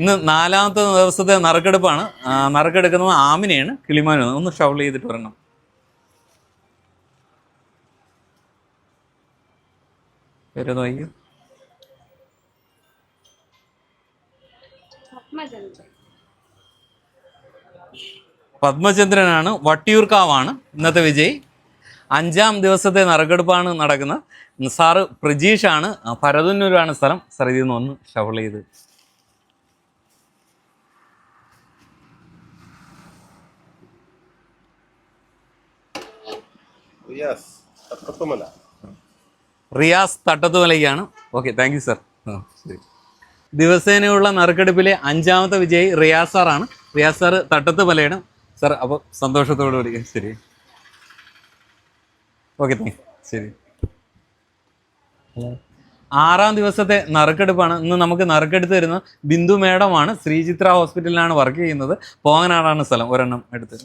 ഇന്ന് 4ാമത്തെ ദിവസത്തെ നറുക്കെടുപ്പാണ്. നറുക്കെടുക്കുന്നത് ആമിനെയാണ്, കിളിമാനു. ഒന്ന് ഷവൾ ചെയ്തിട്ട് വരണം. പേര് നോക്കിയോ. പത്മചന്ദ്രനാണ്, വട്ടിയൂർക്കാവാണ് ഇന്നത്തെ വിജയ്. 5ാം ദിവസത്തെ നറുക്കെടുപ്പാണ് നടക്കുന്നത്. സാറ് പ്രജീഷാണ്, പരതന്നൂരാണ് സ്ഥലം. സാർ ഇതിൽ നിന്ന് ഒന്ന് ഷവൾ ചെയ്ത്. റിയാസ് തട്ടത്തുമലയ്ക്കാണ്. Okay, thank you sir. ശരി. ദിവസേനയുള്ള നറുക്കെടുപ്പിലെ 5ാമത്തെ വിജയി റിയാസ് സാറാണ്. റിയാസ് സാറ് തട്ടത്തുമലയാണ്. സാർ അപ്പോൾ സന്തോഷത്തോടു കൂടി. ശരി, ഓക്കെ, താങ്ക് യു. ശരി. 6ാം ദിവസത്തെ നറുക്കെടുപ്പാണ്. ഇന്ന് നമുക്ക് നറുക്കെടുത്ത് തരുന്നത് ബിന്ദു മേഡമാണ്. ശ്രീചിത്ര ഹോസ്പിറ്റലിലാണ് വർക്ക് ചെയ്യുന്നത്. പോങ്ങനാടാണ് സ്ഥലം. ഒരെണ്ണം എടുത്ത്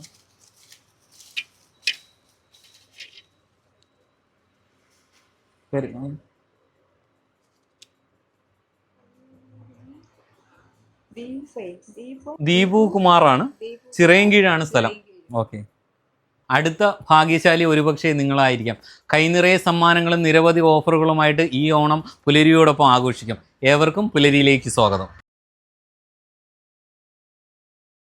ദീപു കുമാറാണ്. ചിറയൻകീഴാണ് സ്ഥലം. ഓക്കെ. അടുത്ത ഭാഗ്യശാലി ഒരുപക്ഷെ നിങ്ങളായിരിക്കാം. കൈനിറയെ സമ്മാനങ്ങളും നിരവധി ഓഫറുകളുമായിട്ട് ഈ ഓണം പുലരിയോടൊപ്പം ആഘോഷിക്കാം. ഏവർക്കും പുലരിയിലേക്ക് സ്വാഗതം.